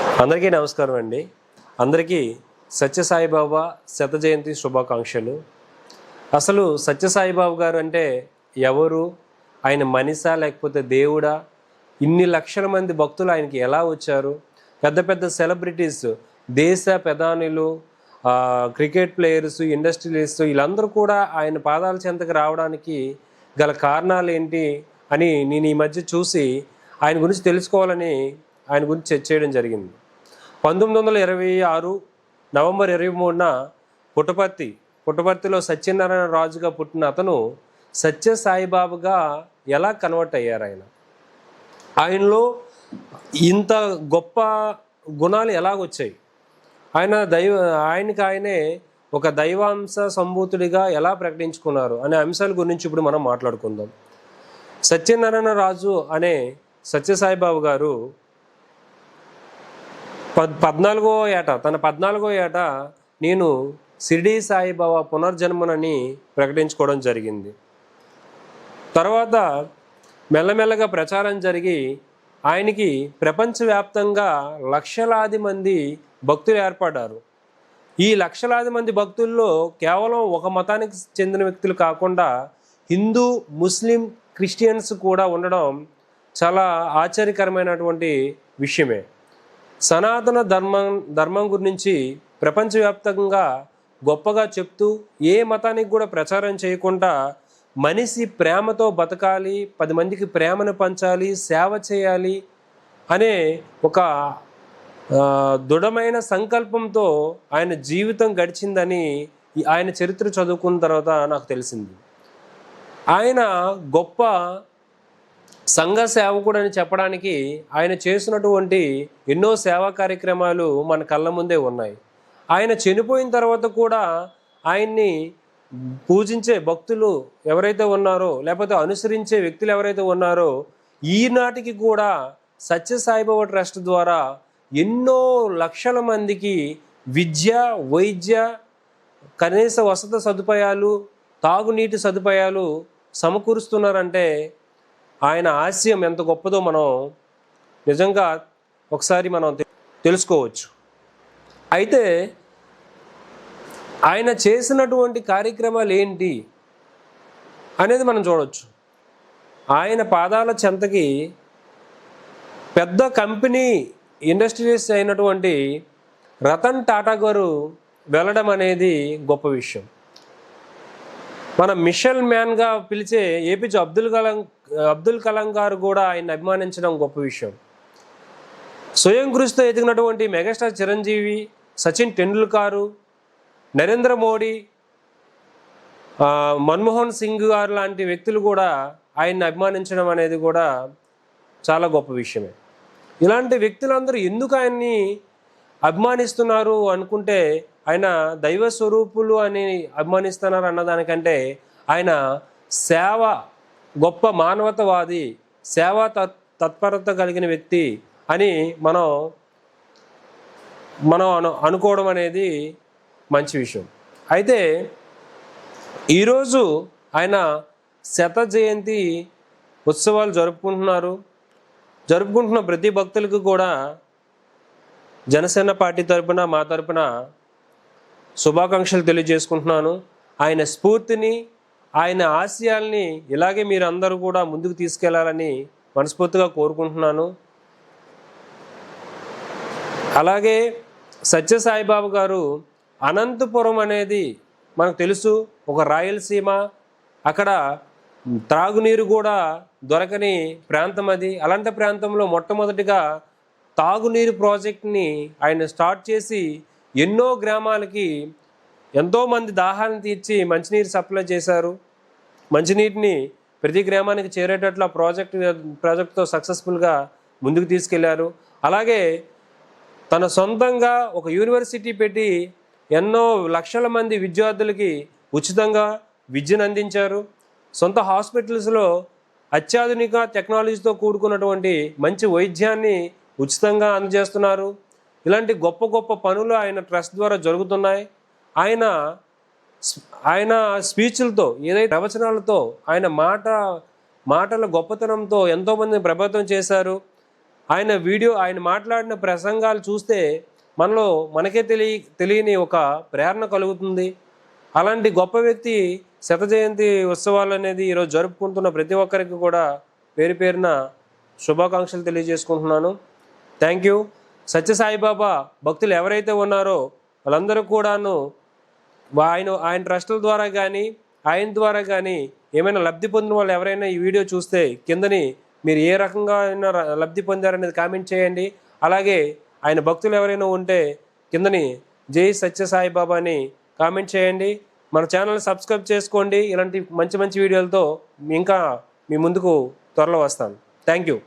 అందరికీ నమస్కారం అండి. అందరికీ సత్యసాయిబాబా శత జయంతి శుభాకాంక్షలు. అసలు సత్యసాయిబాబు గారు అంటే ఎవరు? ఆయన మనిషా లేకపోతే దేవుడా? ఇన్ని లక్షల మంది భక్తులు ఆయనకి ఎలా వచ్చారు? పెద్ద పెద్ద సెలబ్రిటీస్, దేశ ప్రధానులు, క్రికెట్ ప్లేయర్స్, ఇండస్ట్రియలిస్ట్ వీళ్ళందరూ కూడా ఆయన పాదాల చెంతకు రావడానికి గల కారణాలు ఏంటి అని నేను ఈ మధ్య చూసి ఆయన గురించి తెలుసుకోవాలని ఆయన గురించి చర్చ చేయడం జరిగింది. 1926 నవంబర్ 23న పుట్టపర్తిలో సత్యనారాయణ రాజుగా పుట్టిన అతను సత్య సాయిబాబాగా ఎలా కన్వర్ట్ అయ్యారు? ఆయనలో ఇంత గొప్ప గుణాలు ఎలాగొచ్చాయి? ఆయనే ఒక దైవాంశ సంభూతుడిగా ఎలా ప్రకటించుకున్నారు అనే అంశాల గురించి ఇప్పుడు మనం మాట్లాడుకుందాం. సత్యనారాయణ రాజు అనే సత్యసాయిబాబు గారు 14వ ఏట నేను షిరిడీ సాయిబాబా పునర్జన్మనని ప్రకటించుకోవడం జరిగింది. తర్వాత మెల్లమెల్లగా ప్రచారం జరిగి ఆయనకి ప్రపంచవ్యాప్తంగా లక్షలాది మంది భక్తులు ఏర్పడ్డారు. ఈ లక్షలాది మంది భక్తుల్లో కేవలం ఒక మతానికి చెందిన వ్యక్తులు కాకుండా హిందూ, ముస్లిం, క్రిస్టియన్స్ కూడా ఉండడం చాలా ఆశ్చర్యకరమైనటువంటి విషయమే. సనాతన ధర్మం గురించి ప్రపంచవ్యాప్తంగా గొప్పగా చెప్తూ ఏ మతానికి కూడా ప్రచారం చేయకుండా మనిషి ప్రేమతో బతకాలి, 10 మందికి ప్రేమను పంచాలి, సేవ చేయాలి అనే ఒక దృఢమైన సంకల్పంతో ఆయన జీవితం గడిచిందని ఆయన చరిత్ర చదువుకున్న తర్వాత నాకు తెలిసింది. ఆయన గొప్ప సంఘ సేవకుడు అని చెప్పడానికి ఆయన చేసినటువంటి ఎన్నో సేవా కార్యక్రమాలు మన కళ్ళ ముందే ఉన్నాయి. ఆయన చనిపోయిన తర్వాత కూడా ఆయన్ని పూజించే భక్తులు ఎవరైతే ఉన్నారో, లేకపోతే అనుసరించే వ్యక్తులు ఎవరైతే ఉన్నారో, ఈనాటికి కూడా సత్యసాయిబాబా ట్రస్ట్ ద్వారా ఎన్నో లక్షల మందికి విద్య, వైద్య, కనీస వసతి సదుపాయాలు, తాగునీటి సదుపాయాలు సమకూరుస్తున్నారంటే ఆయన ఆశయం ఎంత గొప్పదో మనం నిజంగా ఒకసారి మనం తెలుసుకోవచ్చు. అయితే ఆయన చేసినటువంటి కార్యక్రమాలు ఏంటి అనేది మనం చూడవచ్చు. ఆయన పాదాల చెంతకి పెద్ద కంపెనీ ఇండస్ట్రియలిస్ట్ అయినటువంటి రతన్ టాటా గారు వెళ్ళడం అనేది గొప్ప విషయం. మన మిషల్ మ్యాన్గా పిలిచే ఏపీజే అబ్దుల్ కలాం గారు కూడా ఆయన అభిమానించడం గొప్ప విషయం. స్వయం కృషితో ఎదిగినటువంటి మెగాస్టార్ చిరంజీవి, సచిన్ టెండూల్కర్, నరేంద్ర మోడీ, మన్మోహన్ సింగ్ గారు లాంటి వ్యక్తులు కూడా ఆయన్ని అభిమానించడం అనేది కూడా చాలా గొప్ప విషయమే. ఇలాంటి వ్యక్తులందరూ ఎందుకు ఆయన్ని అభిమానిస్తున్నారు అనుకుంటే, ఆయన దైవ స్వరూపులు అని అభిమానిస్తున్నారు అన్నదానికంటే ఆయన సేవ, గొప్ప మానవతావాది, సేవా తత్పరత కలిగిన వ్యక్తి అని మనం అనుకోవడం అనేది మంచి విషయం. అయితే ఈరోజు ఆయన శత జయంతి ఉత్సవాలు జరుపుకుంటున్న ప్రతి భక్తులకు కూడా జనసేన పార్టీ తరపున, మా తరపున శుభాకాంక్షలు తెలియజేసుకుంటున్నాను. ఆయన స్ఫూర్తిని, ఆయన ఆశయాల్ని ఇలాగే మీరు అందరూ కూడా ముందుకు తీసుకెళ్లాలని మనస్ఫూర్తిగా కోరుకుంటున్నాను. అలాగే సత్యసాయిబాబు గారు అనంతపురం అనేది మనకు తెలుసు, ఒక రాయలసీమ, అక్కడ త్రాగునీరు కూడా దొరకని ప్రాంతం అది. అలాంటి ప్రాంతంలో మొట్టమొదటిగా తాగునీరు ప్రాజెక్ట్ని ఆయన స్టార్ట్ చేసి ఎన్నో గ్రామాలకి ఎంతోమంది దాహాన్ని తీర్చి మంచినీరు సప్లై చేశారు. మంచినీటిని ప్రతి గ్రామానికి చేరేటట్లు ఆ ప్రాజెక్టుతో సక్సెస్ఫుల్గా ముందుకు తీసుకెళ్లారు. అలాగే తన సొంతంగా ఒక యూనివర్సిటీ పెట్టి ఎన్నో లక్షల మంది విద్యార్థులకి ఉచితంగా విద్యను అందించారు. సొంత హాస్పిటల్స్లో అత్యాధునిక టెక్నాలజీతో కూడుకున్నటువంటి మంచి వైద్యాన్ని ఉచితంగా అందజేస్తున్నారు. ఇలాంటి గొప్ప గొప్ప పనులు ఆయన ట్రస్ట్ ద్వారా జరుగుతున్నాయి. ఆయన స్పీచ్లతో, ఏదైతే ప్రవచనాలతో, ఆయన మాటల గొప్పతనంతో ఎంతోమందిని ప్రభావితం చేశారు. ఆయన మాట్లాడిన ప్రసంగాలు చూస్తే మనలో మనకే తెలియని ఒక ప్రేరణ కలుగుతుంది. అలాంటి గొప్ప వ్యక్తి శత జయంతి ఉత్సవాలు అనేది ఈరోజు జరుపుకుంటున్న ప్రతి ఒక్కరికి కూడా పేరు పేరున శుభాకాంక్షలు తెలియజేసుకుంటున్నాను. Thank you. సత్యసాయిబాబా భక్తులు ఎవరైతే ఉన్నారో వాళ్ళందరూ కూడాను ఆయన ట్రస్టుల ద్వారా కానీ ఆయన ద్వారా కానీ ఏమైనా లబ్ధి పొందిన వాళ్ళు ఎవరైనా ఈ వీడియో చూస్తే కిందని మీరు ఏ రకంగా అయినా లబ్ధి పొందారనేది కామెంట్ చేయండి. అలాగే ఆయన భక్తులు ఎవరైనా ఉంటే కిందని జై సత్యసాయిబాబా అని కామెంట్ చేయండి. మన ఛానల్ సబ్స్క్రైబ్ చేసుకోండి. ఇలాంటి మంచి మంచి వీడియోలతో ఇంకా మీ ముందుకు త్వరలో వస్తాను. Thank you.